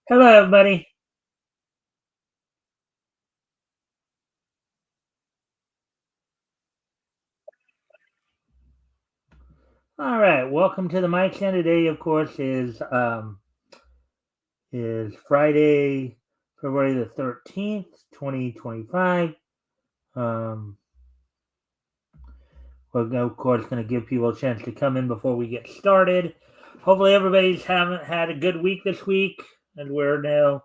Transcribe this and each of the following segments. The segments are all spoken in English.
Hello, everybody. All right, welcome to the Mikestand. Today, of course, is Friday, February the 13th, 2025. Um, we're of course going to give people a chance to come in before we get started. Hopefully, everybody's haven't had a good week this week, and we're now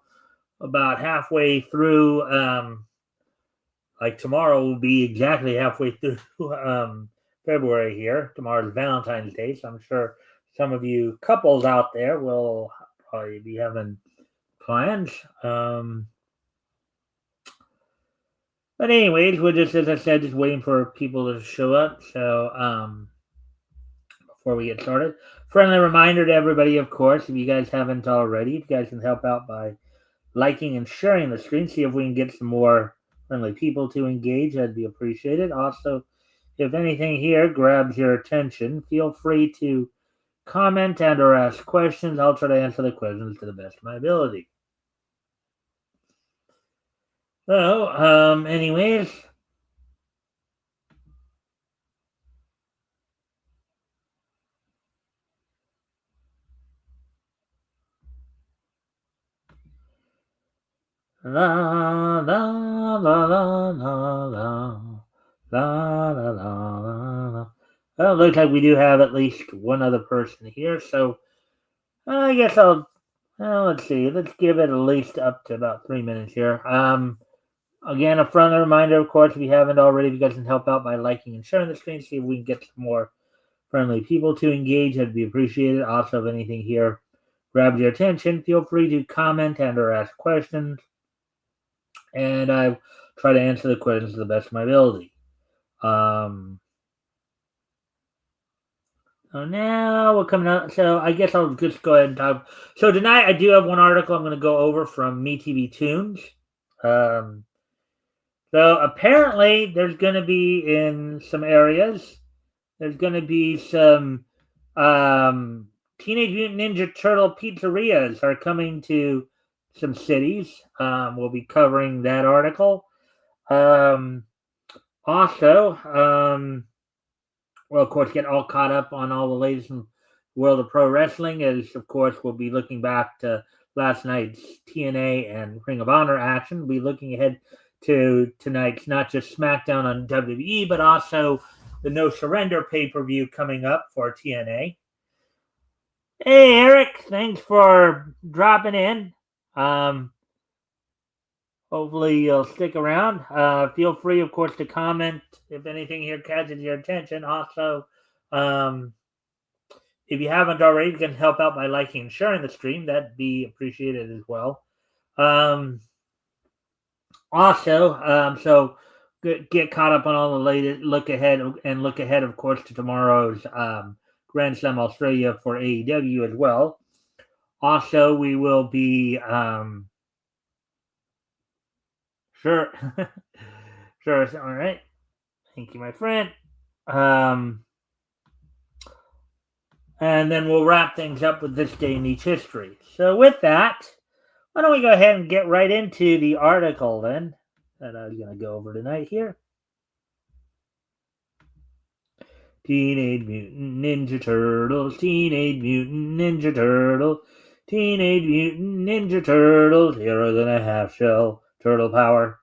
about halfway through. Like tomorrow will be exactly halfway through February here. Tomorrow's Valentine's Day, so I'm sure some of you couples out there will probably be having plans. But anyways, we're just, as I said, just waiting for people to show up. So before we get started, friendly reminder to everybody, of course, if you guys haven't already, if you guys can help out by liking and sharing the stream, see if we can get some more friendly people to engage. That'd be appreciated. Also, if anything here grabs your attention, feel free to comment and or ask questions. I'll try to answer the questions to the best of my ability. So, anyways, la la la la la la la la la la. Well, it looks like we do have at least one other person here, so I guess let's see. Let's give it at least up to about 3 minutes here. Again, a friendly reminder, of course, if you haven't already, if you guys can help out by liking and sharing the stream, see if we can get some more friendly people to engage. That'd be appreciated. Also, if anything here grabs your attention, feel free to comment and or ask questions, and I try to answer the questions to the best of my ability. So now we're coming up. So I guess I'll just go ahead and talk. So tonight I do have one article I'm going to go over from MeTV Tunes. Um, so apparently there's going to be in some areas. There's going to be some Teenage Mutant Ninja Turtle pizzerias are coming to some cities. We'll be covering that article. Um, also, we'll of course get all caught up on all the latest in world of pro wrestling. As of course we'll be looking back to last night's TNA and Ring of Honor action. We'll be looking ahead to tonight's not just SmackDown on WWE, but also the No Surrender pay per view coming up for TNA. Hey Eric, thanks for dropping in. Um, Hopefully you'll stick around. Feel free, of course, to comment if anything here catches your attention. Also, um, if you haven't already, you can help out by liking and sharing the stream. That'd be appreciated as well. Um, so get caught up on all the latest. Look ahead, of course, to tomorrow's Grand Slam Australia for AEW as well. Also, we will be sure, sure, all right. Thank you, my friend. Um, and then we'll wrap things up with this day in each history. So, with that, why don't we go ahead and get right into the article then that I was going to go over tonight here. Teenage Mutant Ninja Turtles, Teenage Mutant Ninja Turtles, Teenage Mutant Ninja Turtles, heroes in a half shell, turtle power.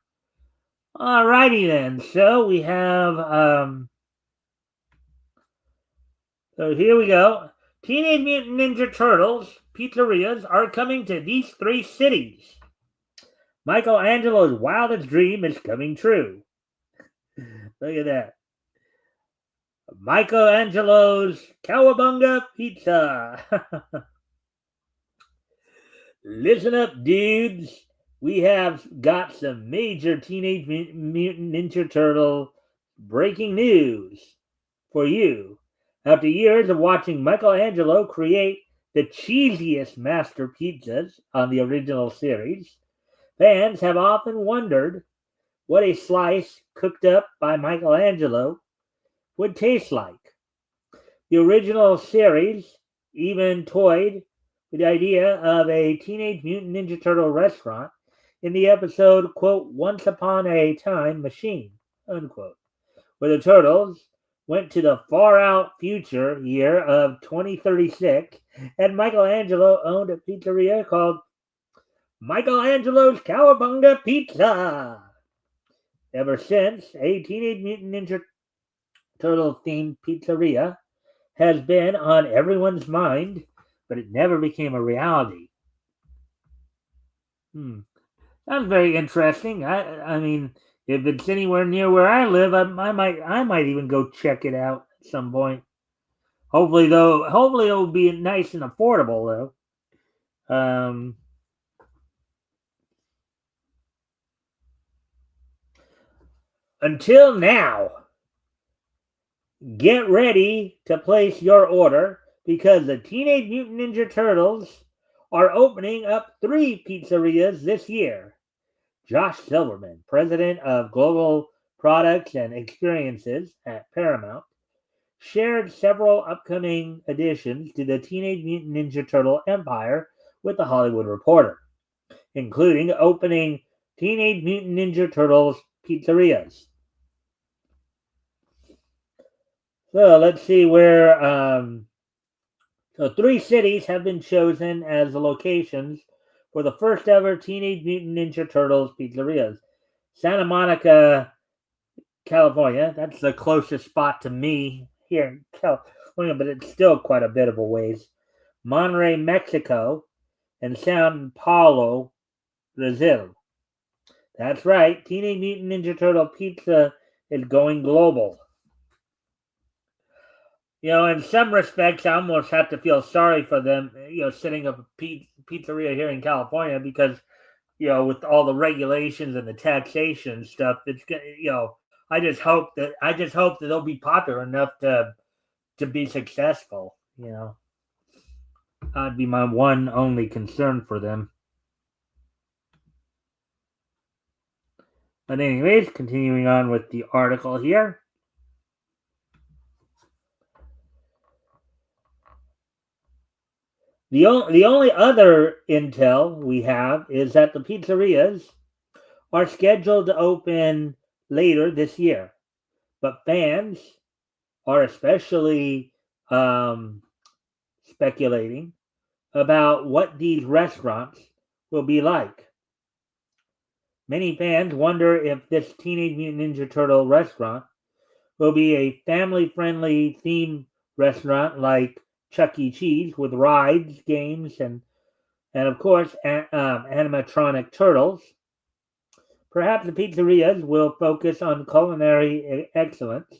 Alrighty then, so we have, so here we go. Teenage Mutant Ninja Turtles pizzerias are coming to these three cities. Michelangelo's wildest dream is coming true. Look at that. Michelangelo's Cowabunga Pizza. Listen up, dudes. We have got some major Teenage Mutant Ninja Turtle breaking news for you. After years of watching Michelangelo create the cheesiest master pizzas on the original series, fans have often wondered what a slice cooked up by Michelangelo would taste like. The original series even toyed with the idea of a Teenage Mutant Ninja Turtle restaurant in the episode, quote, Once Upon a Time Machine, unquote, where the Turtles went to the far out future year of 2036, and Michelangelo owned a pizzeria called Michelangelo's Cowabunga Pizza. Ever since, a Teenage Mutant Ninja Turtle themed pizzeria has been on everyone's mind, but it never became a reality. That's very interesting. I mean, if it's anywhere near where I live, I might even go check it out at some point. Hopefully it'll be nice and affordable though. Until now, get ready to place your order because the Teenage Mutant Ninja Turtles are opening up 3 pizzerias this year. Josh Silverman, president of Global Products and Experiences at Paramount, shared several upcoming additions to the Teenage Mutant Ninja Turtle empire with The Hollywood Reporter, including opening Teenage Mutant Ninja Turtles pizzerias. So let's see where. So 3 cities have been chosen as the locations for the first ever Teenage Mutant Ninja Turtles pizzerias. Santa Monica, California. That's the closest spot to me here in California, but it's still quite a bit of a ways. Monterrey, Mexico, and Sao Paulo, Brazil. That's right. Teenage Mutant Ninja Turtle Pizza is going global. In some respects, I almost have to feel sorry for them, setting up a pizzeria here in California because, with all the regulations and the taxation stuff, it's, I just hope that they'll be popular enough to be successful. That'd be my one only concern for them. But anyways, continuing on with the article here. The only other intel we have is that the pizzerias are scheduled to open later this year, but fans are especially speculating about what these restaurants will be like. Many fans wonder if this Teenage Mutant Ninja Turtle restaurant will be a family-friendly theme restaurant like Chuck E. Cheese with rides, games, and of course animatronic turtles. Perhaps the pizzerias will focus on culinary excellence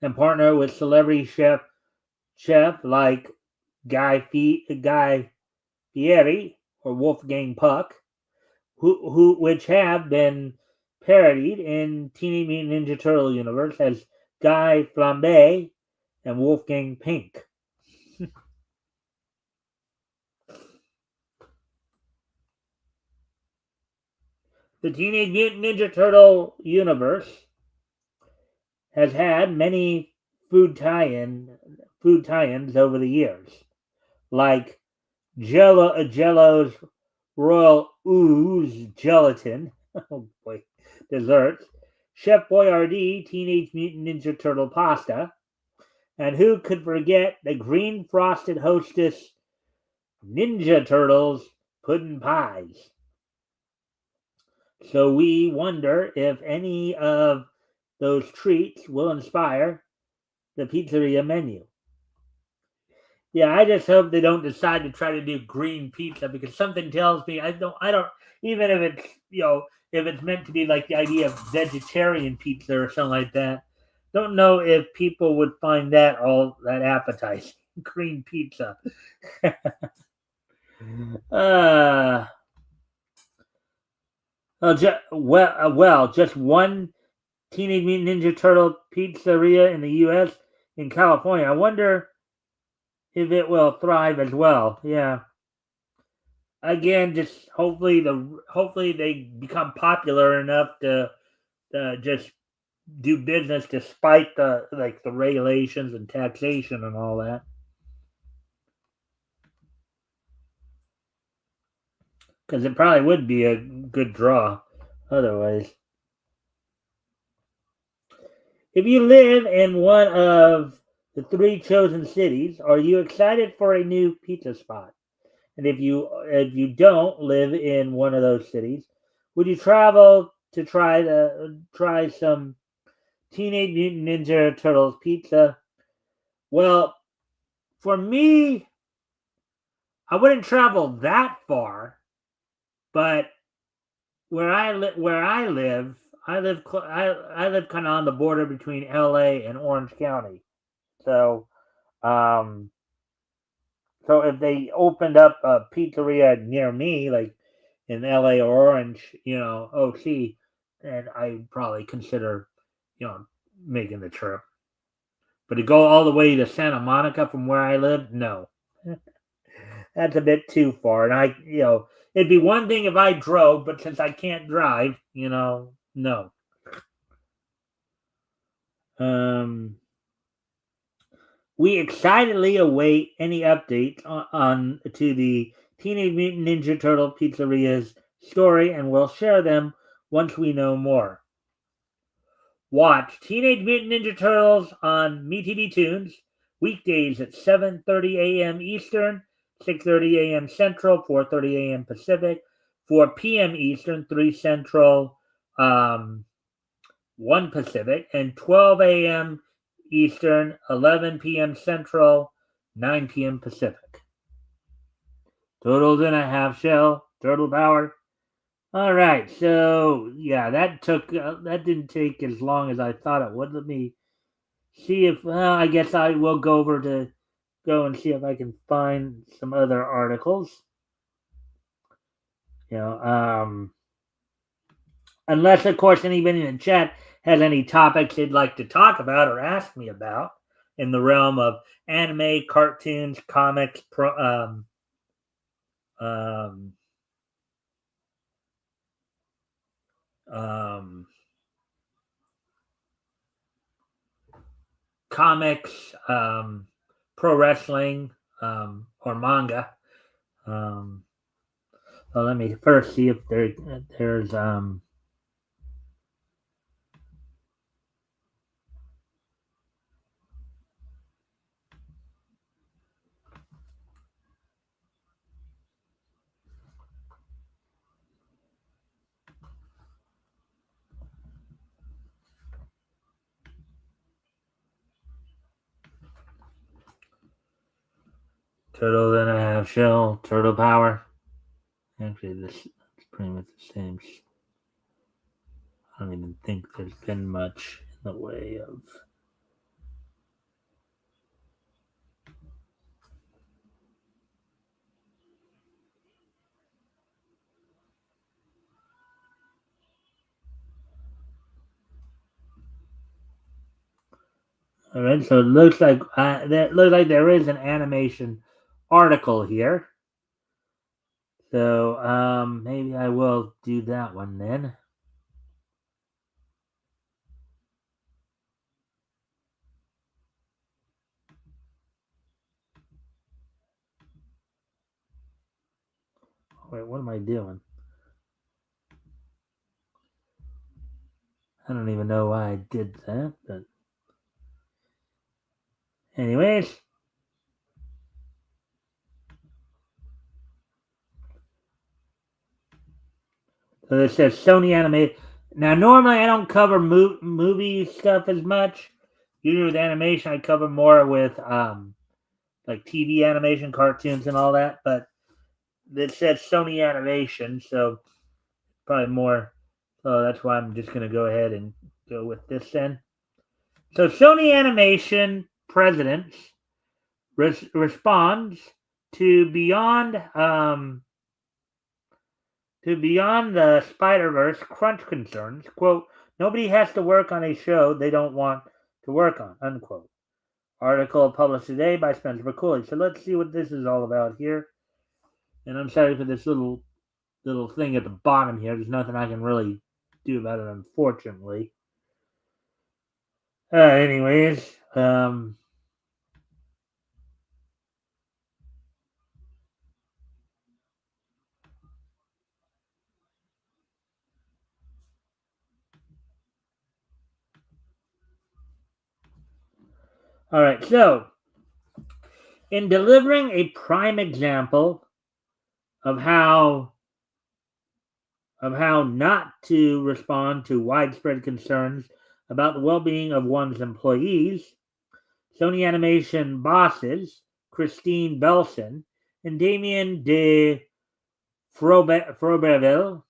and partner with celebrity chef like Guy Fieri or Wolfgang Puck, which have been parodied in Teenage Mutant Ninja Turtle universe as Guy Flambe and Wolfgang Pink. The Teenage Mutant Ninja Turtle universe has had many food tie-ins over the years, like Jello's Royal Ooze Gelatin, oh boy, desserts, Chef Boyardee Teenage Mutant Ninja Turtle pasta, and who could forget the green frosted hostess Ninja Turtles pudding pies. So we wonder if any of those treats will inspire the pizzeria menu. Yeah, I just hope they don't decide to try to do green pizza because something tells me I don't even if it's if it's meant to be like the idea of vegetarian pizza or something like that. Don't know if people would find that all that appetizing. Green pizza. Just one Teenage Mutant Ninja Turtle pizzeria in the U.S. in California. I wonder if it will thrive as well. Yeah. Again, just hopefully they become popular enough to just do business despite the regulations and taxation and all that. because it probably would be a good draw otherwise. If you live in one of the three chosen cities, are you excited for a new pizza spot? And if you don't live in one of those cities, would you travel to try some Teenage Mutant Ninja Turtles pizza? Well, for me, I wouldn't travel that far, but I live kind of on the border between LA and Orange County. So, um, so if they opened up a pizzeria near me, like in LA or Orange, OC, then I'd probably consider, making the trip. But to go all the way to Santa Monica from where I live, no. That's a bit too far. And it'd be one thing if I drove, but since I can't drive, no. Um, we excitedly await any updates on to the Teenage Mutant Ninja Turtle Pizzeria's story, and we'll share them once we know more. Watch Teenage Mutant Ninja Turtles on MeTV Tunes weekdays at 7:30 a.m. Eastern, 6:30 a.m. Central, 4:30 a.m. Pacific, 4 p.m. Eastern, 3 Central, 1 Pacific, and 12 a.m. Eastern, 11 p.m. Central, 9 p.m. Pacific. Turtles in a half shell, turtle power. All right, so yeah, that didn't take as long as I thought it would. Let me see if I guess I will go and see if I can find some other articles. You know, unless of course anybody in the chat has any topics they'd like to talk about or ask me about in the realm of anime, cartoons, comics, um, um, comics, pro wrestling, or manga. Well, let me first see if there's turtle and a half shell, turtle power. Actually, this is pretty much the same. I don't even think there's been much in the way of. All right, so it looks like there is an animation article here. So maybe I will do that one then. Wait, what am I doing? I don't even know why I did that, but anyways. So it says Sony Animated. Now, normally I don't cover movie stuff as much. Usually with animation, I cover more with like TV animation, cartoons, and all that. But it says Sony Animation, so probably more. So that's why I'm just going to go ahead and go with this then. So Sony Animation president responds to Beyond the Spider-Verse crunch concerns, quote, nobody has to work on a show they don't want to work on, unquote. Article published today by Spencer McCoy. So let's see what this is all about here. And I'm sorry for this little thing at the bottom here. There's nothing I can really do about it, unfortunately. Anyways, All right, so in delivering a prime example of how not to respond to widespread concerns about the well-being of one's employees, Sony Animation bosses Christine Belson and Damien de Froberville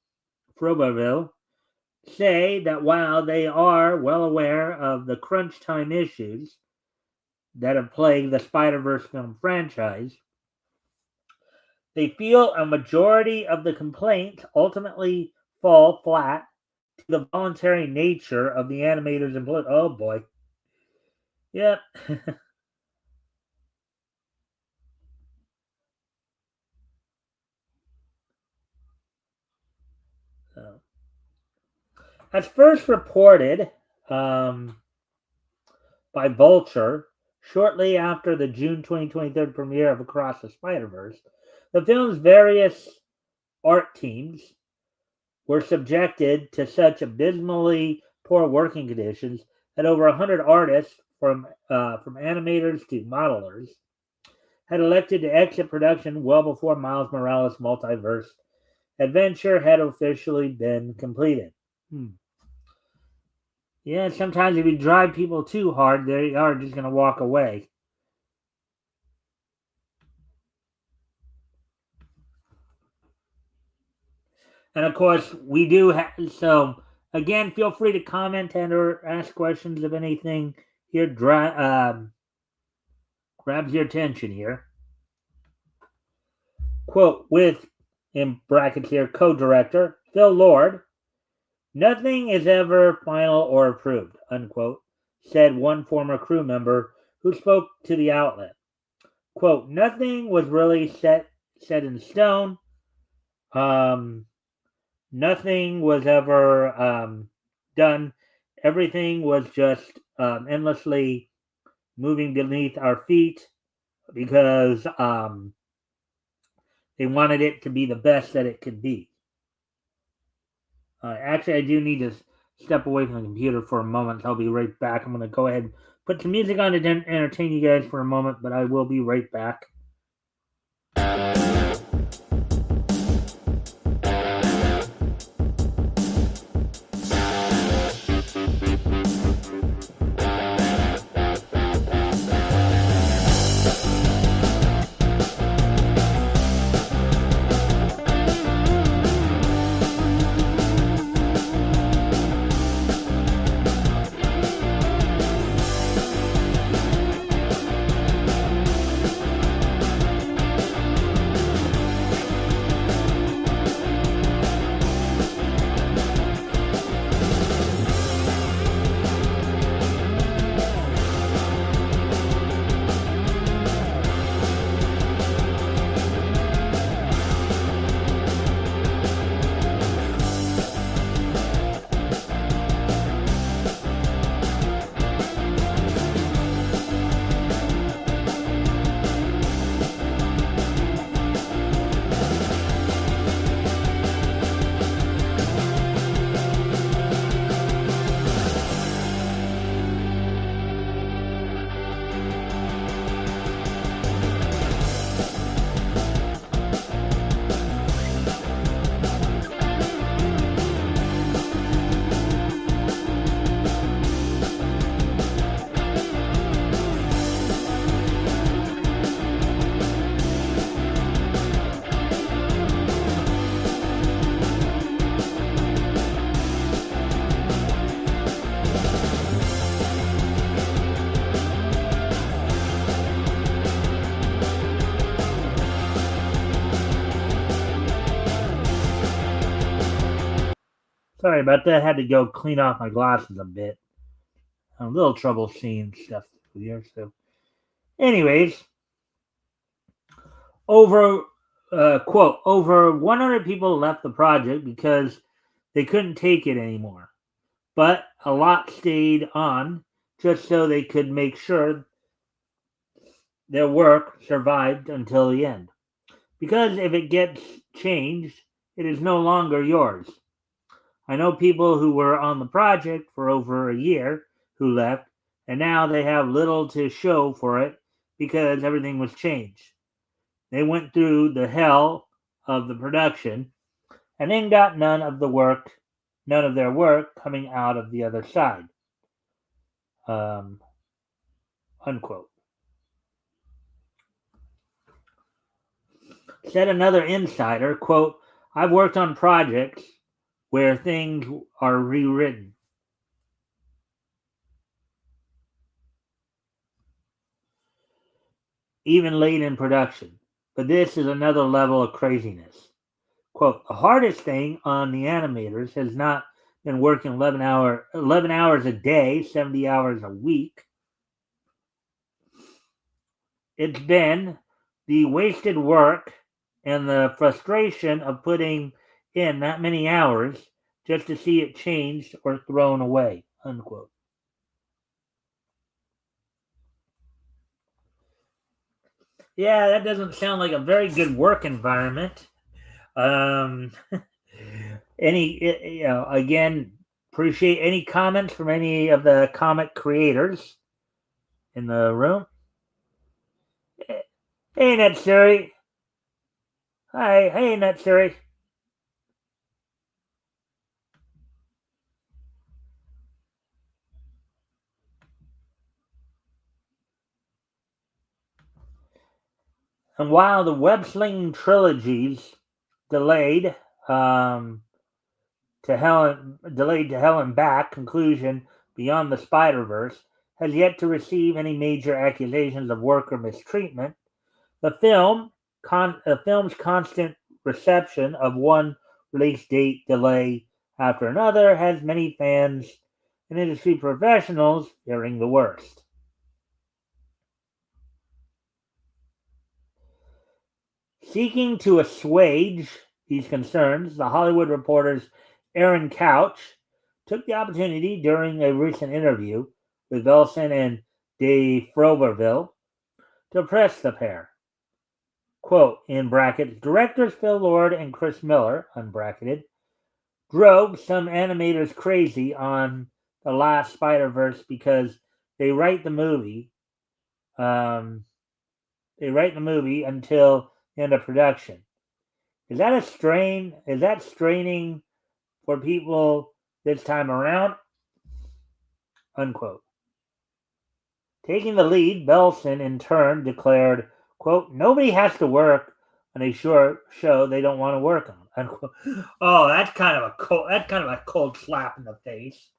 say that while they are well aware of the crunch time issues that have plagued the Spider-Verse film franchise, they feel a majority of the complaints ultimately fall flat to the voluntary nature of the animators employed. Oh boy. Yep. So, as first reported by Vulture shortly after the June 2023 premiere of Across the Spider-Verse, the film's various art teams were subjected to such abysmally poor working conditions that over 100 artists, from animators to modelers, had elected to exit production well before Miles Morales' multiverse adventure had officially been completed. Yeah, sometimes if you drive people too hard, they are just going to walk away. And of course, we do have. So, again, feel free to comment and or ask questions of anything here grabs your attention here. Quote with, in brackets here, co-director Phil Lord, "Nothing is ever final or approved," unquote, said one former crew member who spoke to the outlet. Quote, "Nothing was really set in stone. Um, Nothing was ever done. Everything was just endlessly moving beneath our feet because they wanted it to be the best that it could be." Actually, I do need to step away from the computer for a moment. I'll be right back. I'm going to go ahead and put some music on to entertain you guys for a moment, but I will be right back. Sorry about that. I had to go clean off my glasses a bit. I'm a little trouble seeing stuff here. So, anyways, over quote over 100 people left the project because they couldn't take it anymore, but a lot stayed on just so they could make sure their work survived until the end. Because if it gets changed, it is no longer yours. I know people who were on the project for over a year who left and now they have little to show for it because everything was changed. They went through the hell of the production and then got none of their work coming out of the other side. Unquote. Said another insider, quote, I've worked on projects where things are rewritten. Even late in production. But this is another level of craziness. Quote, the hardest thing on the animators has not been working 11 hours a day, 70 hours a week. It's been the wasted work and the frustration of putting in that many hours just to see it changed or thrown away, unquote. Yeah, that doesn't sound like a very good work environment. Um, again, appreciate any comments from any of the comic creators in the room. Hey, Netsuri. Hi, hey, Netsuri. And while the web slinging trilogies delayed delayed to hell and back conclusion beyond the Spider-Verse has yet to receive any major accusations of work or mistreatment, the film's constant reception of one release date delay after another has many fans and industry professionals fearing the worst. Seeking to assuage these concerns, The Hollywood Reporter's Aaron Couch took the opportunity during a recent interview with Belson and De Froberville to press the pair. Quote, in brackets, directors Phil Lord and Chris Miller, unbracketed, drove some animators crazy on the last Spider-Verse because they write the movie until the end of production. Is that a strain? Is that straining for people this time around? Unquote. Taking the lead, Belson in turn declared, quote, nobody has to work on a short show they don't want to work on. Unquote. Oh, that's kind of a cold slap in the face.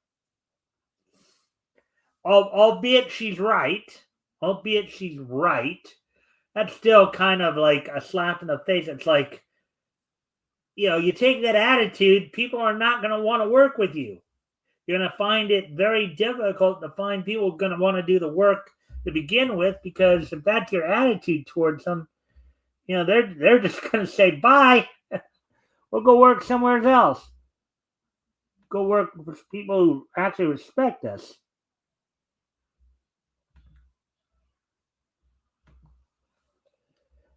Albeit she's right. That's still kind of like a slap in the face. It's like, you take that attitude, people are not going to want to work with you. You're going to find it very difficult to find people going to want to do the work to begin with, because if that's your attitude towards them, they're just going to say bye. We'll go work somewhere else. Go work with people who actually respect us.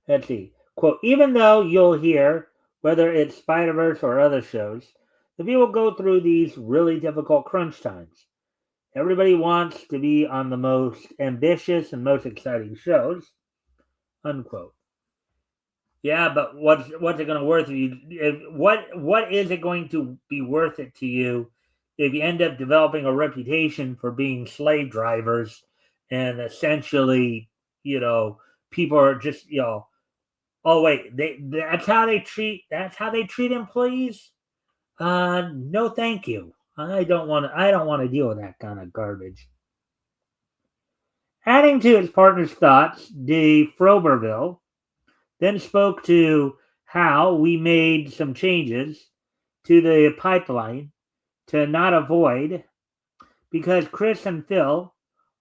Let's see. Quote, even though you'll hear, whether it's Spider-Verse or other shows, the people go through these really difficult crunch times. Everybody wants to be on the most ambitious and most exciting shows, unquote. Yeah, but what's it going to worth you? What is it going to be worth it to you if you end up developing a reputation for being slave drivers and essentially, people are just, oh wait, that's how they treat employees? No, thank you. I don't want to deal with that kind of garbage. Adding to his partner's thoughts, De Froberville then spoke to how we made some changes to the pipeline to not avoid, because Chris and Phil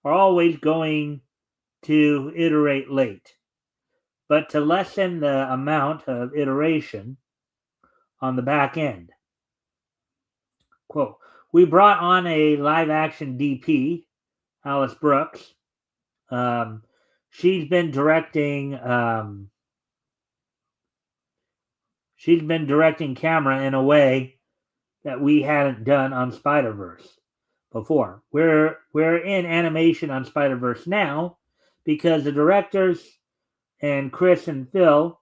are always going to iterate late, but to lessen the amount of iteration on the back end. Quote, we brought on a live action DP, Alice Brooks. She's been directing camera in a way that we hadn't done on Spider-Verse. before. We're in animation on Spider-Verse now because the directors and Chris and Phil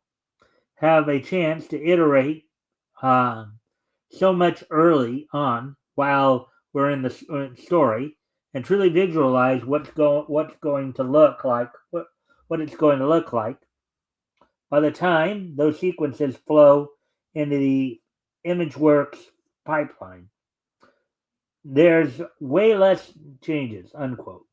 have a chance to iterate uh, so much early on while we're in the story and truly visualize what's going to look like, what it's going to look like. By the time those sequences flow into the ImageWorks pipeline, there's way less changes, unquote.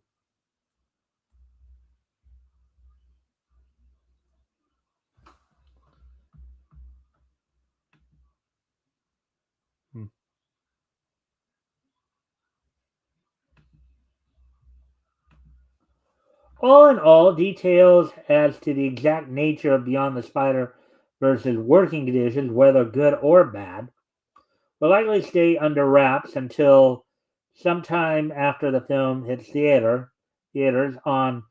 Hmm. All in all, details as to the exact nature of Beyond the Spider versus working conditions, whether good or bad, will likely stay under wraps until sometime after the film hits theaters on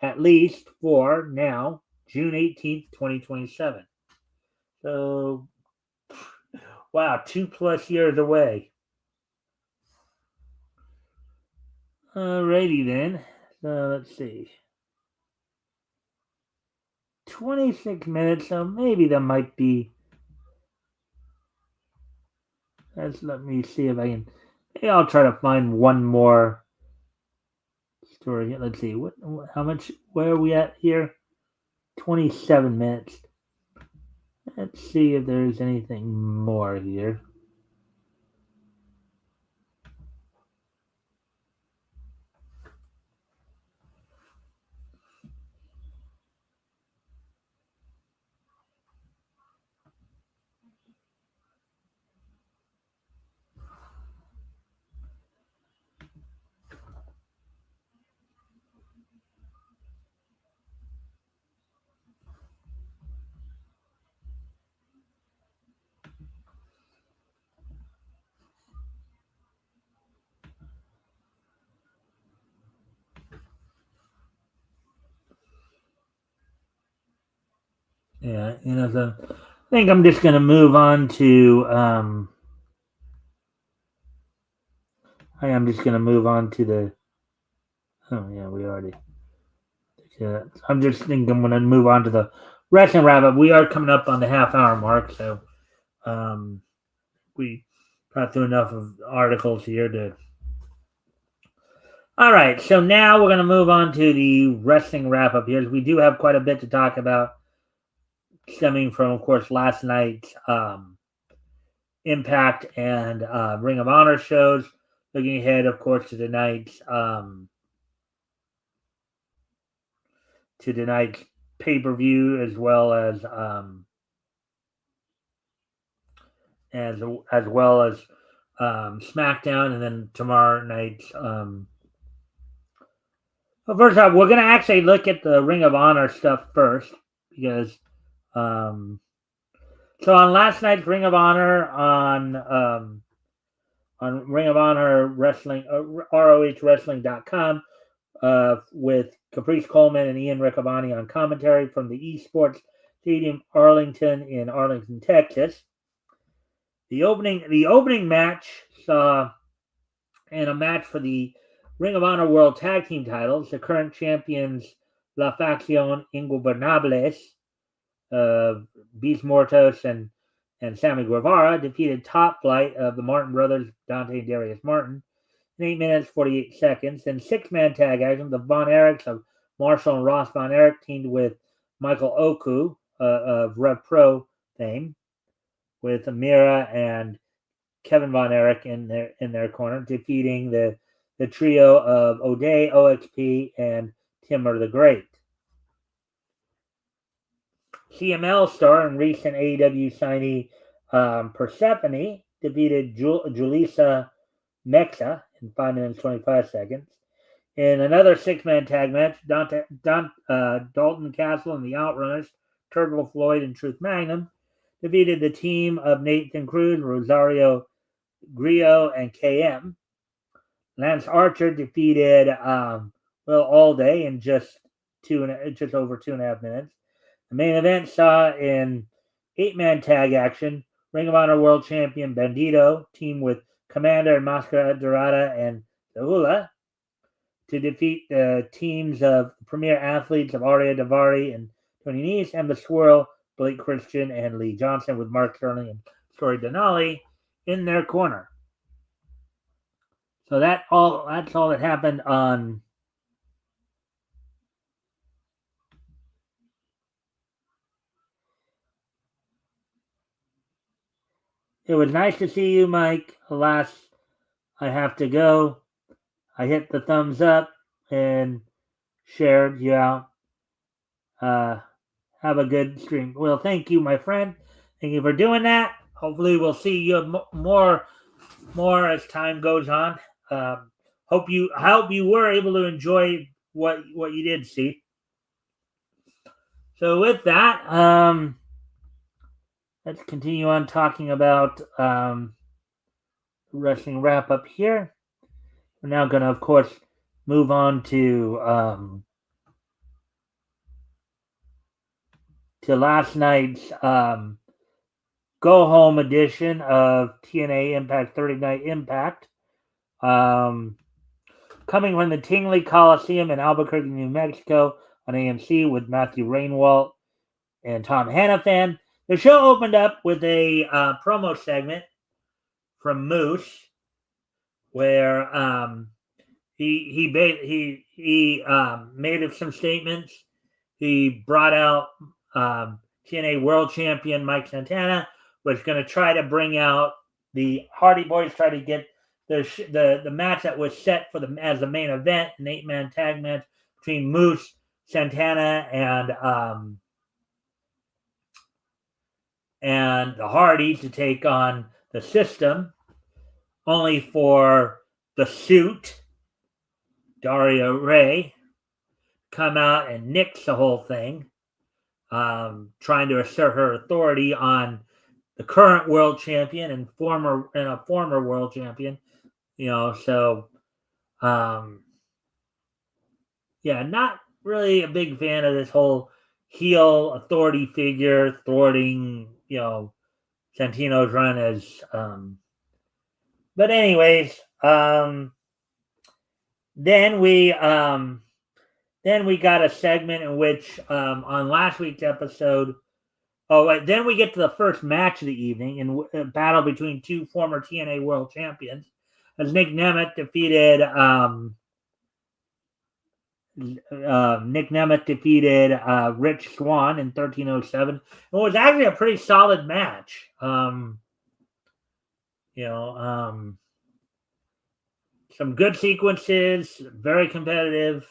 at least for now June 18th, 2027. So wow, 2+ years away. Alrighty then. So let's see. 26 minutes, so maybe that might be. Let me see if I can. Maybe I'll try to find one more story. Let's see. How much? Where are we at here? 27 minutes. Let's see if there's anything more here. Yeah, so I think I'm just gonna move on to. I'm just gonna move on to the. Oh yeah, we already. Yeah, I'm just thinking I'm gonna move on to the wrestling wrap up. We are coming up on the half-hour mark, so um, we got through enough of articles here to. All right, so now we're gonna move on to the wrestling wrap up here. We do have quite a bit to talk about, stemming from, of course, last night's Impact and Ring of Honor shows. Looking ahead, of course, to tonight's pay-per-view, as well as SmackDown, and then tomorrow night's. Well, first off, we're gonna actually look at the Ring of Honor stuff first because so on last night's Ring of Honor on Ring of Honor Wrestling, ROHWrestling.com, with Caprice Coleman and Ian Riccaboni on commentary from the Esports Stadium Arlington in Arlington, Texas. The opening match saw in a match for the Ring of Honor World Tag Team titles, the current champions La Facción Ingobernables, Beast Mortos and Sammy Guevara defeated Top Flight of the Martin brothers, Dante and Darius Martin, in 8 minutes 48 seconds. Then six-man tag action, the Von Erichs of Marshall and Ross Von Erich teamed with Michael Oku of Rev Pro fame, with Amira and Kevin Von Erich in their corner, defeating the trio of O'Day, OXP, and Timur the Great. CML star and recent AEW signee Persephone defeated Julissa Mexa in 5 minutes 25 seconds. In another six-man tag match, Dalton Castle and the Outrunners, Turtle Floyd and Truth Magnum, defeated the team of Nathan Cruz, Rosario Grillo, and KM. Lance Archer defeated Will Alday in just over 2.5 minutes. The main event saw in 8-man tag action Ring of Honor World Champion Bandito team with Commander and Mascara Dorada and Hula to defeat the teams of premier athletes of Aria Davari and Tony Nese, and the Swirl, Blake Christian and Lee Johnson, with Mark Sterling and Story Denali in their corner. So that's all that happened on It was nice to see you, Mike. Alas, I have to go. I hit the thumbs up and shared you out. Have a good stream. Well, thank you, my friend. Thank you for doing that. Hopefully, we'll see you more as time goes on. Hope you were able to enjoy what you did see. So with that, let's continue on talking about wrestling wrap up here. We're now going to, of course, move on to last night's go home edition of TNA Impact 30 Night Impact. Coming from the Tingley Coliseum in Albuquerque, New Mexico on AMC with Matthew Rainwalt and Tom Hannafan. The show opened up with a promo segment from Moose where he made some statements. He brought out TNA World Champion Mike Santana, was going to try to bring out the Hardy Boys, try to get the match that was set for as the main event, an 8-man tag match between Moose, Santana, and the Hardys to take on the System, only for the Suit, Daria Ray, come out and nix the whole thing, trying to assert her authority on the current world champion and a former world champion. So not really a big fan of this whole heel authority figure thwarting, Santino's run as, but anyways, then we got a segment in which, on last week's episode, then we get to the first match of the evening in a battle between two former TNA World Champions, as Nick Nemeth defeated Rich Swann in 1307. It was actually a pretty solid match. Some good sequences, very competitive.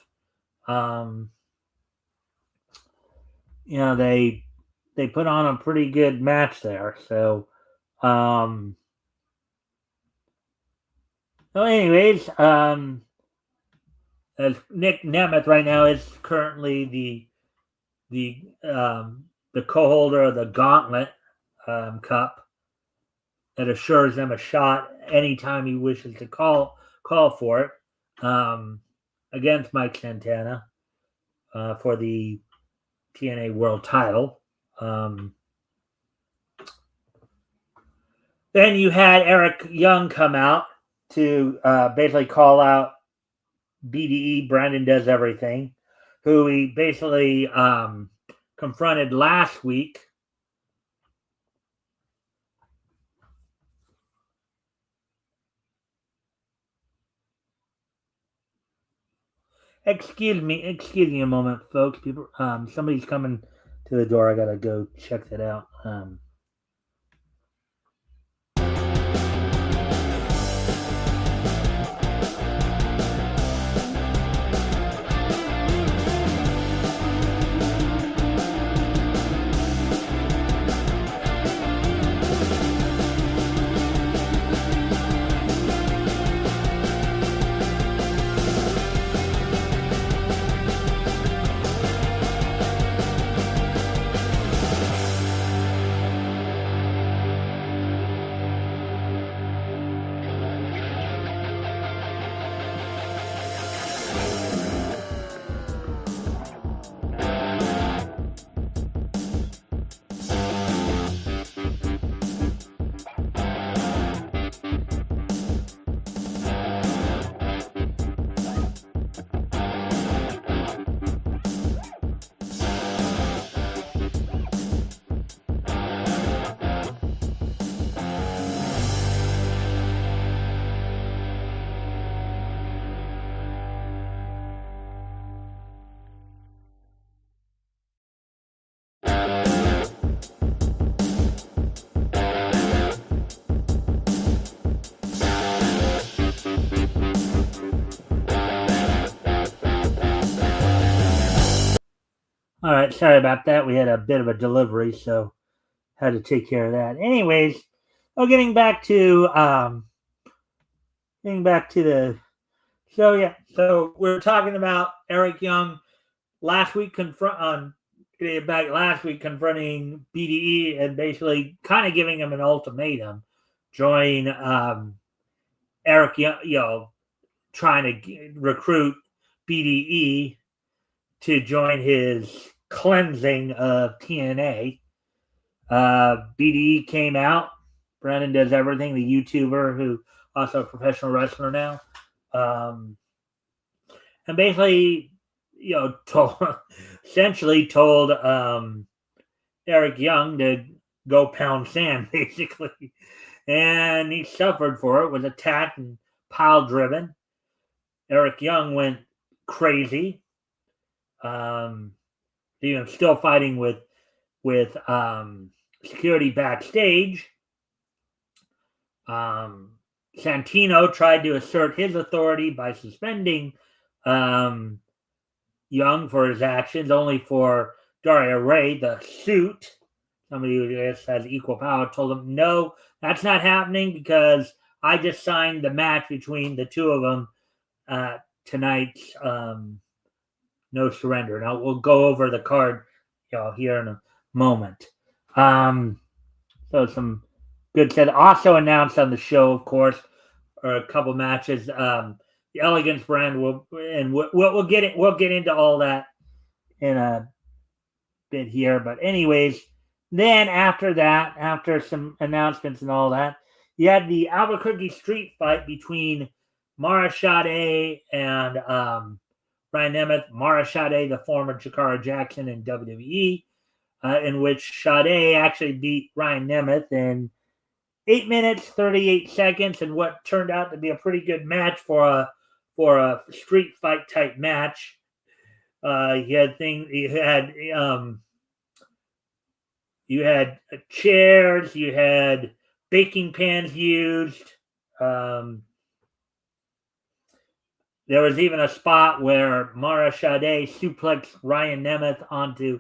They put on a pretty good match there. So, anyways, as Nick Nemeth right now is currently the co-holder of the Gauntlet Cup that assures them a shot anytime he wishes to call for it against Mike Santana for the TNA World Title. Then you had Eric Young come out to basically call out BDE, Brandon Does Everything, who he basically confronted last week. Excuse me a moment, folks. People, somebody's coming to the door. I gotta go check that out. All right, sorry about that. We had a bit of a delivery, so had to take care of that. Anyways, getting back to the so we're talking about Eric Young last week confronting BDE and basically kind of giving him an ultimatum. Join Eric Young, trying to recruit BDE to join his cleansing of TNA. BDE came out. Brandon Does Everything, the YouTuber who also a professional wrestler now, and basically, essentially told Eric Young to go pound sand, basically, and he suffered for it. Was attacked and pile driven. Eric Young went crazy. Still fighting with security backstage. Santino tried to assert his authority by suspending Young for his actions, only for Daria Ray, the suit, somebody who has equal power, told him, no, that's not happening because I just signed the match between the two of them tonight's No Surrender. Now we'll go over the card here in a moment. So some good said. Also announced on the show, of course, are a couple matches. The Elegance brand we'll get it. We'll get into all that in a bit here. But anyways, then after that, after some announcements and all that, you had the Albuquerque street fight between Mara Sade and Ryan Nemeth. Mara Sade, the former Jakara Jackson in WWE, in which Sade actually beat Ryan Nemeth in 8 minutes, 38 seconds, and what turned out to be a pretty good match for a street fight type match. You had chairs, you had baking pans used. There was even a spot where Mara Sade suplexed Ryan Nemeth onto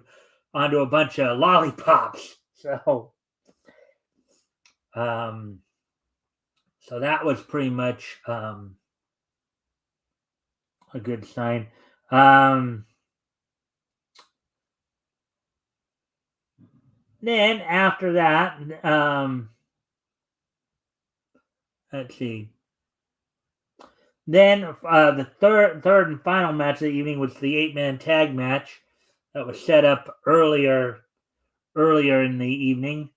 a bunch of lollipops. So that was pretty much a good sign. Then after that, let's see. Then the third and final match of the evening was the 8-man tag match that was set up earlier in the evening,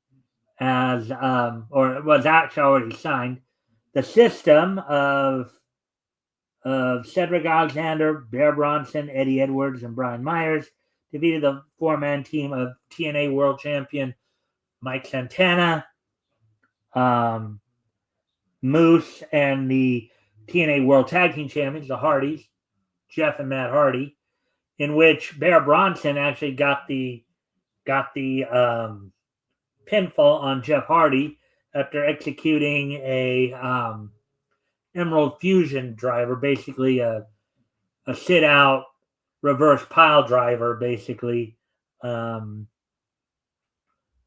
as or it was actually already signed. The System of Cedric Alexander, Bear Bronson, Eddie Edwards, and Brian Myers defeated the 4-man team of TNA World Champion Mike Santana, Moose, and the TNA World Tag Team Champions, the Hardys, Jeff and Matt Hardy, in which Bear Bronson actually got the pinfall on Jeff Hardy after executing a Emerald Fusion driver, basically a sit out reverse pile driver, basically for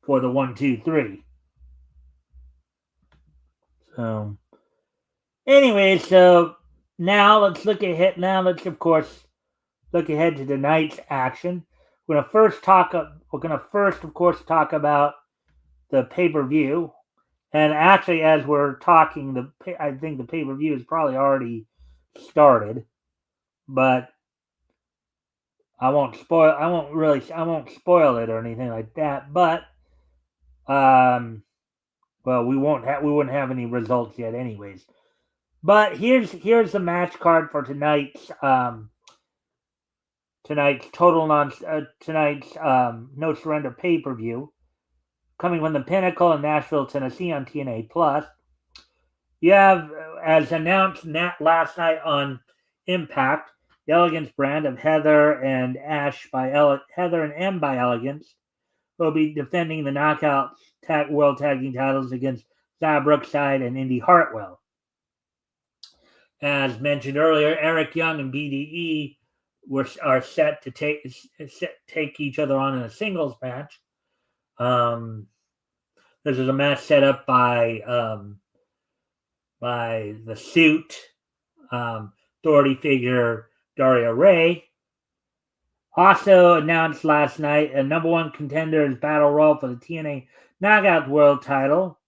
the 1, 2, 3. So anyway, so now let's look ahead. Now let's of course look ahead to tonight's action. We're gonna first of course talk about the pay-per-view. And actually, as we're talking, I think the pay-per-view is probably already started, but I won't spoil it or anything like that. But well, we wouldn't have any results yet, anyways. But here's the match card for tonight's No Surrender pay-per-view, coming from the Pinnacle in Nashville, Tennessee on TNA Plus. You have, as announced last night on Impact, the Elegance brand of Heather and M by Elegance will be defending the Knockout World Tag Team titles against Zara Brookside and Indy Hartwell. As mentioned earlier, Eric Young and BDE are set to take each other on in a singles match. This is a match set up by the Suit, authority figure Daria Ray. Also announced last night, a number one contenders battle royal for the TNA Knockout World Title.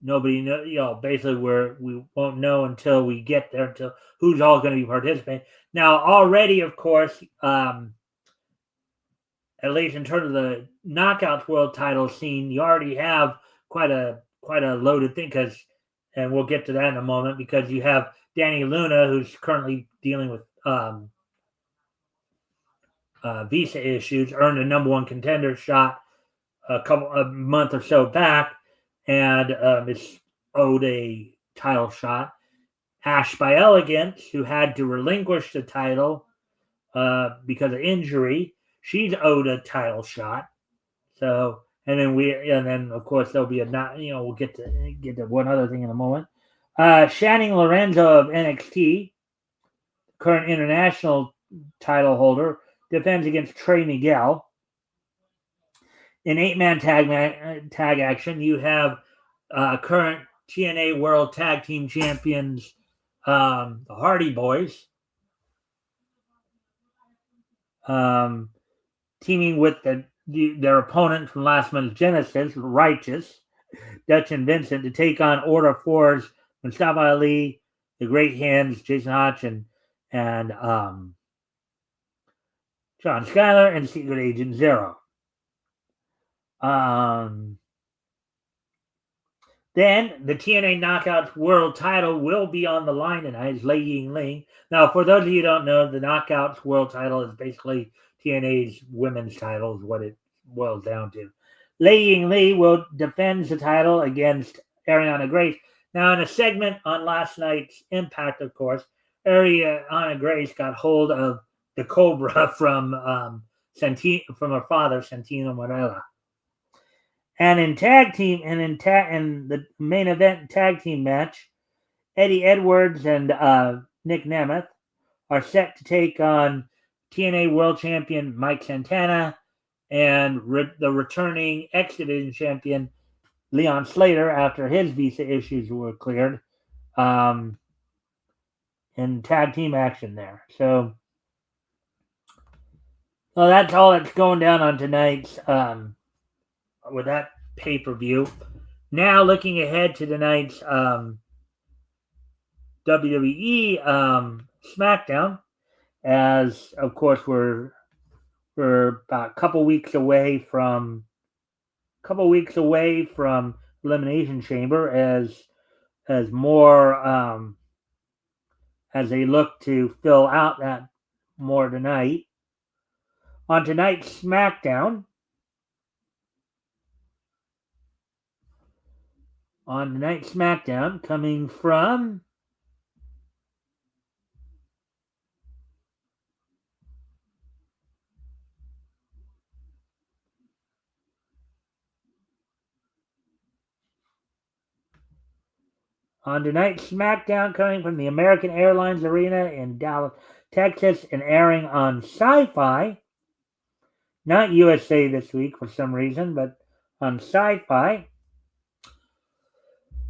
Nobody know, basically we won't know until we get there, until who's all going to be participating. Now, already, of course, at least in terms of the Knockouts World Title scene, you already have quite a loaded thing, and we'll get to that in a moment, because you have Danny Luna, who's currently dealing with visa issues, earned a number one contender shot a month or so back, and is owed a title shot. Ash by Elegance, who had to relinquish the title because of injury, she's owed a title shot. So, and then of course there'll be we'll get to one other thing in a moment. Channing Lorenzo of NXT, current international title holder, defends against Trey Miguel. In 8-man tag action, you have current TNA World Tag Team Champions, the Hardy Boys, teaming with their opponent from last month's Genesis, Righteous, Dutch and Vincent, to take on Order 4's Mustafa Ali, the Great Hands, Jason Hotch, and John Skyler, and Secret Agent Zero. Then the TNA Knockouts World Title will be on the line tonight. It's Lei Ying Ling. Now, for those of you who don't know, the Knockouts World Title is basically TNA's women's title, is what it boils down to. Lei Ying Lee will defend the title against Ariana Grace. Now, in a segment on last night's Impact, of course, Ariana Grace got hold of the Cobra from her father, Santino Marella. And in the main event tag team match, Eddie Edwards and Nick Nemeth are set to take on TNA World Champion Mike Santana and the returning X Division Champion Leon Slater after his visa issues were cleared in tag team action there. So that's all that's going down on tonight's with that pay-per-view. Now looking ahead to tonight's WWE SmackDown, as of course we're about a couple weeks away from Elimination Chamber, as more as they look to fill out that more tonight. On tonight's SmackDown, coming from the American Airlines Arena in Dallas, Texas, and airing on Sci-Fi, not USA this week for some reason, but on Sci-Fi,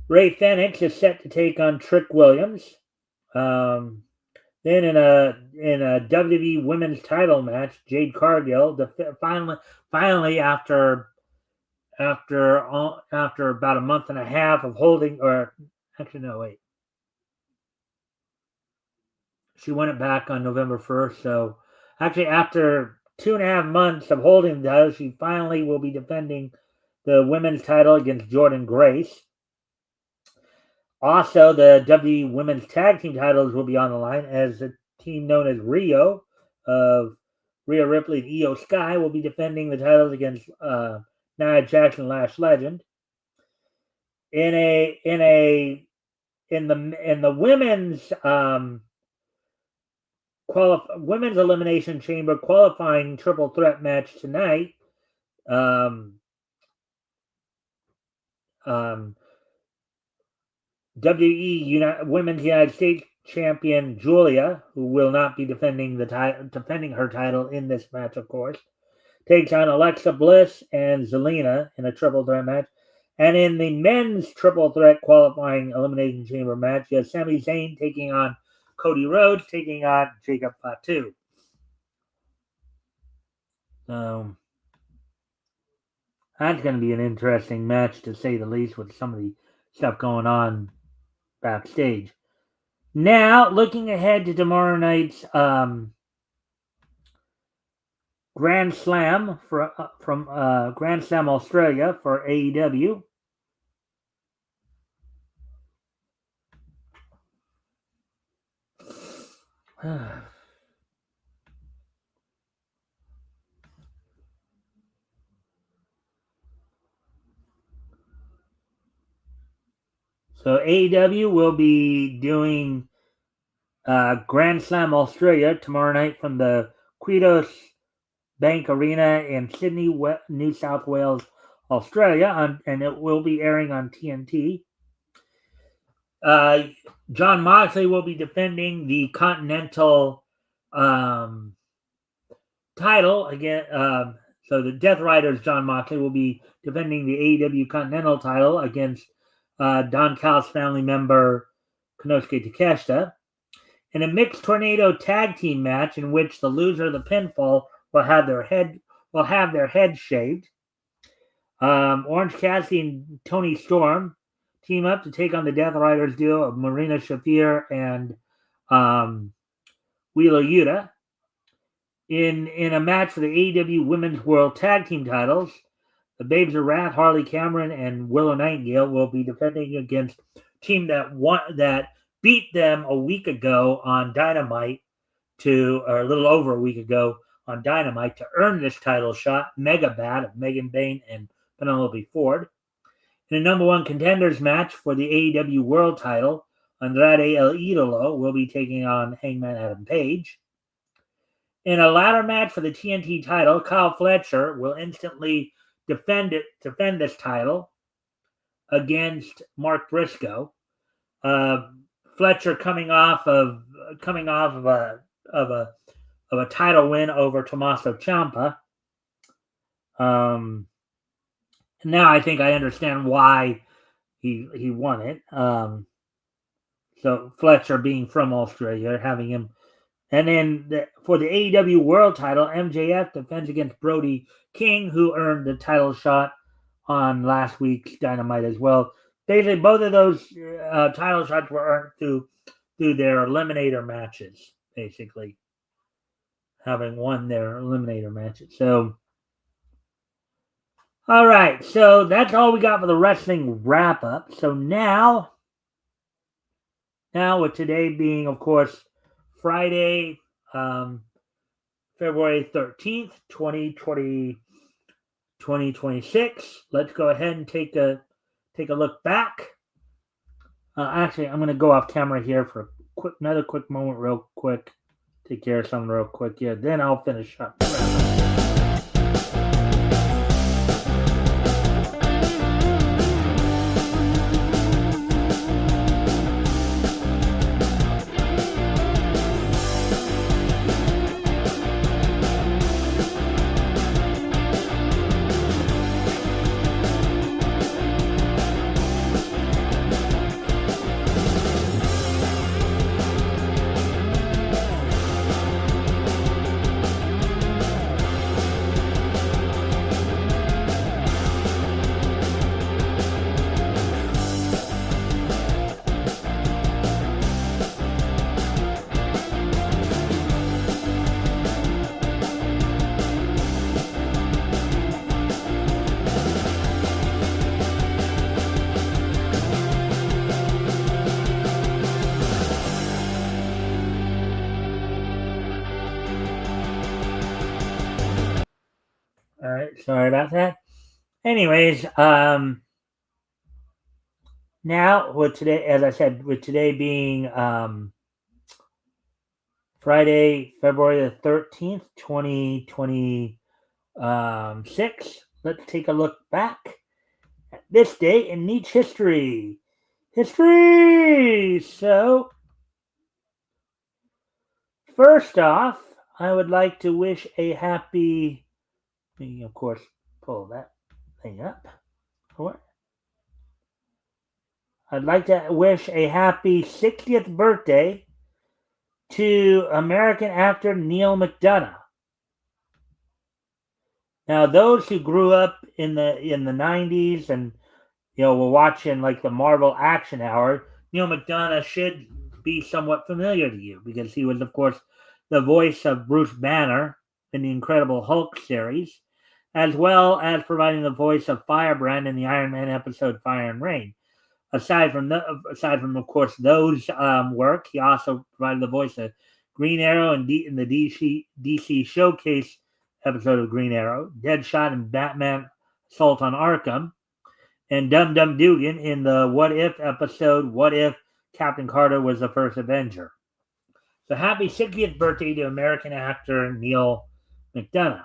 Ray Phoenix is set to take on Trick Williams. Then in a WWE Women's Title match, Jade Cargill finally after about a month and a half of holding, or actually no, wait, she won it back on November 1st. So actually, after 2.5 months of holding the title, she finally will be defending the women's title against Jordan Grace. Also, the WWE Women's Tag Team titles will be on the line, as the team known as Rio of Rhea Ripley and Io Sky will be defending the titles against Nia Jax and Lash Legend. In the women's women's Elimination Chamber qualifying triple threat match tonight, WWE Women's United States champion Julia, who will not be defending her title in this match, of course, takes on Alexa Bliss and Zelina in a triple threat match. And in the men's triple threat qualifying elimination chamber match, you have Sami Zayn taking on Cody Rhodes, taking on Jacob Fatu. So that's going to be an interesting match, to say the least, with some of the stuff going on backstage. Now, looking ahead to tomorrow night's Grand Slam from Grand Slam Australia for AEW. So AEW will be doing Grand Slam Australia tomorrow night from the Qudos Bank Arena in Sydney, New South Wales, Australia, and it will be airing on TNT. John Moxley will be defending the Continental title again. So the Death Riders, John Moxley, will be defending the AEW Continental title against Don Callis family member Konosuke Takeshita in a mixed tornado tag team match in which the loser of the pinfall will have their head shaved. Orange Cassidy and Tony Storm team up to take on the Death Riders duo of Marina Shafir and Wheeler Yuta. In a match for the AEW Women's World Tag Team titles, the Babes of Wrath, Harley Cameron, and Willow Nightingale will be defending against a team that beat them a week ago on Dynamite or a little over a week ago on Dynamite to earn this title shot, Mega Bad of Megan Bayne and Penelope Ford. In a number one contenders match for the AEW World title, Andrade El Idolo will be taking on Hangman Adam Page. In a ladder match for the TNT title, Kyle Fletcher will instantly defend this title against Mark Briscoe. Fletcher coming off of a title win over Tommaso Ciampa. Now I think I understand why he won it. So Fletcher being from Australia, having him. And then for the AEW World title, MJF defends against Brody King, who earned the title shot on last week's Dynamite as well. Basically, both of those title shots were earned through their eliminator matches, basically, having won their eliminator matches. So, all right. So that's all we got for the wrestling wrap-up. So now with today being, of course, Friday, February 13th, 2026. Let's go ahead and take a look back. Actually, I'm going to go off camera here for another quick moment real quick. Take care of something real quick here. Then I'll finish up. All right, sorry about that. Anyways, now with today, as I said, with today being Friday, February the 13th, 2026, let's take a look back at this day in Nietzsche history. So, First off, I would like to wish a happy. Of course, pull that thing up. I'd like to wish a happy 60th birthday to American actor Neil McDonough. Now, those who grew up in the 90s and were watching like the Marvel Action Hour, Neil McDonough should be somewhat familiar to you because he was, of course, the voice of Bruce Banner in the Incredible Hulk series, as well as providing the voice of Firebrand in the Iron Man episode Fire and Rain. Aside from of course those work, he also provided the voice of Green Arrow in the DC Showcase episode of Green Arrow, Deadshot in Batman Assault on Arkham, and Dum Dum Dugan in the What If episode What If Captain Carter was the First Avenger. So happy 60th birthday to American actor Neil McDonough.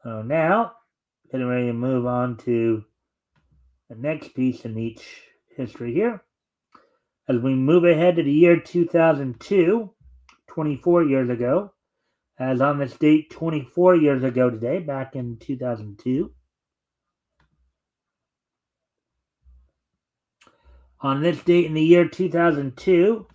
So now, getting ready to move on to the next piece in each history here. As we move ahead to the year 2002, 24 years ago, as on this date 24 years ago today, back in 2002, on this date in the year 2002,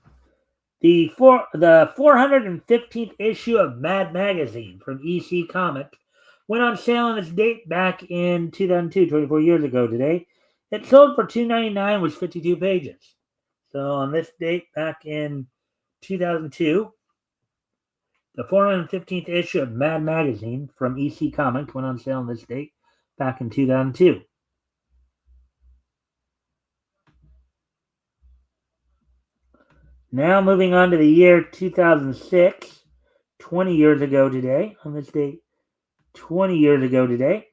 the 415th issue of Mad Magazine from EC Comics went on sale on this date back in 2002, 24 years ago today. It sold for $2.99, was 52 pages. So on this date back in 2002, the 415th issue of Mad Magazine from EC Comics went on sale on this date back in 2002. Now moving on to the year 2006, 20 years ago today, on this date, 20 years ago today,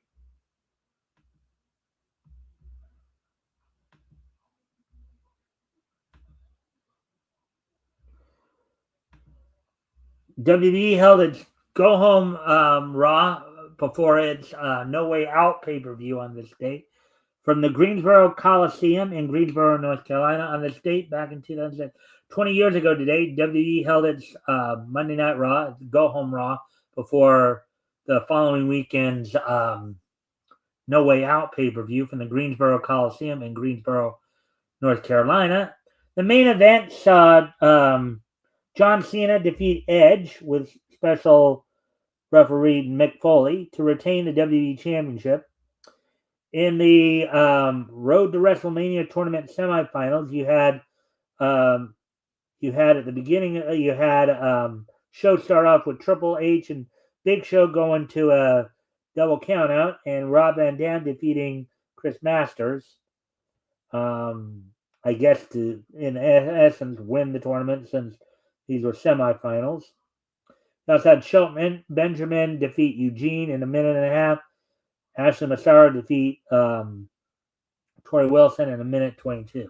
WWE held its Go Home Raw before its No Way Out pay-per-view on this date from the Greensboro Coliseum in Greensboro, North Carolina on this date back in 2006. 20 years ago today, WWE held its Monday Night Raw, Go Home Raw, before the following weekend's No Way Out pay-per-view from the Greensboro Coliseum in Greensboro, North Carolina. The main event saw John Cena defeat Edge with special referee Mick Foley to retain the WWE Championship. In the Road to WrestleMania tournament semifinals, you had at the beginning, show start off with Triple H and Big Show going to a double countout, and Rob Van Dam defeating Chris Masters. I guess to, in essence, win the tournament since these were semifinals. You also had Shelton Benjamin defeat Eugene in a minute and a half. Ashley Massaro defeat Tori Wilson in a minute 22.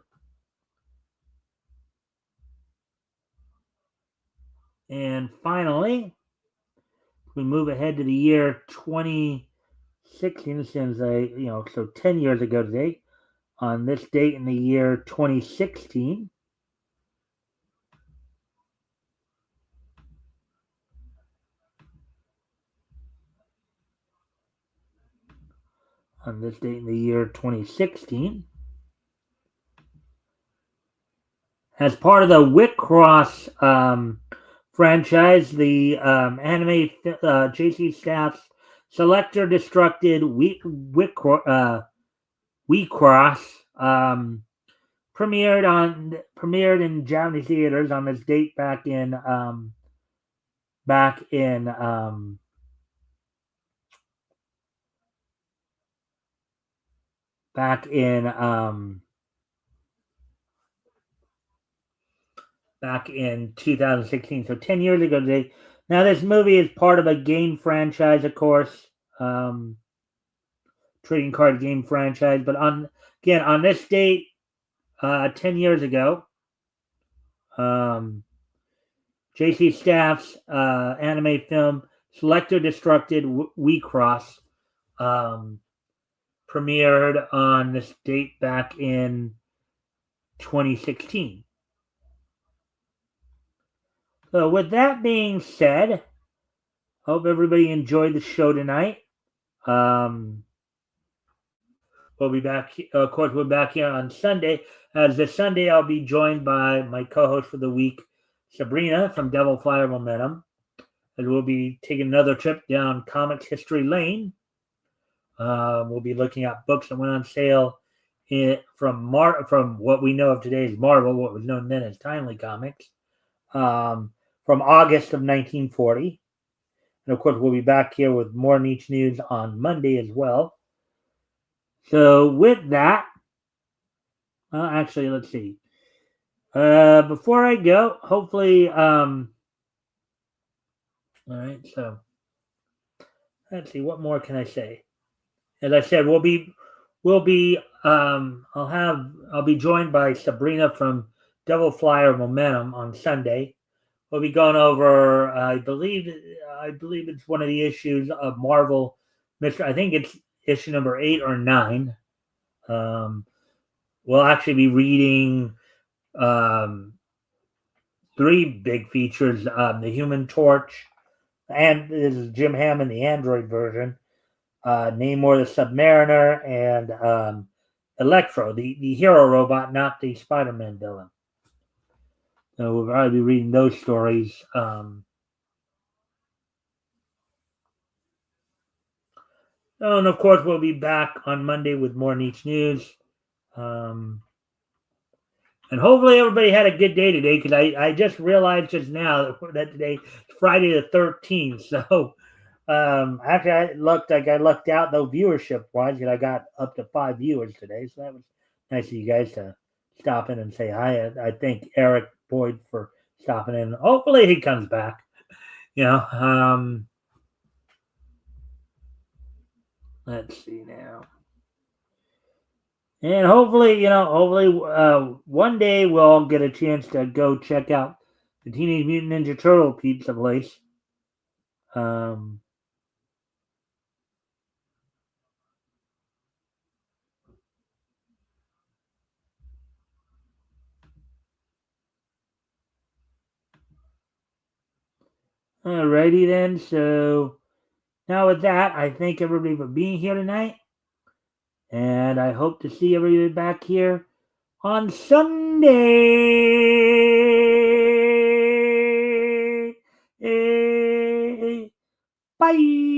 And finally, we move ahead to the year 2016, since so 10 years ago today, on this date in the year 2016. On this date in the year 2016, as part of the Whitcross franchise, the anime JC Staff's Selector Destructed Whitcross premiered in Japanese theaters on this date back in 2016, so 10 years ago today. Now, this movie is part of a game franchise, of course, trading card game franchise. But on this date, 10 years ago, JC Staff's anime film Selector Destructed Whitcross premiered on this date back in 2016. So with that being said, hope everybody enjoyed the show tonight. We'll be back. Of course, we're back here on Sunday. As this Sunday, I'll be joined by my co-host for the week, Sabrina from Devil Flyer Momentum, and we'll be taking another trip down Comics History Lane. We'll be looking at books that went on sale from what we know of today as Marvel, what was known then as Timely Comics, from August of 1940. And of course, we'll be back here with more Niche News on Monday as well. So with that, actually, let's see. Before I go, hopefully, all right. So let's see. What more can I say? As I said, I'll be joined by Sabrina from Devil Flyer Momentum on Sunday. We'll be going over, I believe it's one of the issues of Marvel. I think it's issue number 8 or 9. We'll actually be reading 3 big features: the Human Torch, and this is Jim Hammond, the Android version. Namor the Submariner, and Electro, the hero robot, not the Spider-Man villain. So we'll probably be reading those stories. And of course, we'll be back on Monday with more Niche News. And hopefully everybody had a good day today, because I just realized just now that today is Friday the 13th. So actually, I lucked out though viewership wise, because I got up to 5 viewers today. So that was nice of you guys to stop in and say hi. I thank Eric Boyd for stopping in. Hopefully he comes back. Let's see now. And hopefully, one day we'll get a chance to go check out the Teenage Mutant Ninja Turtle Pizza place. Alrighty then. So now with that, I thank everybody for being here tonight. And I hope to see everybody back here on Sunday. Bye.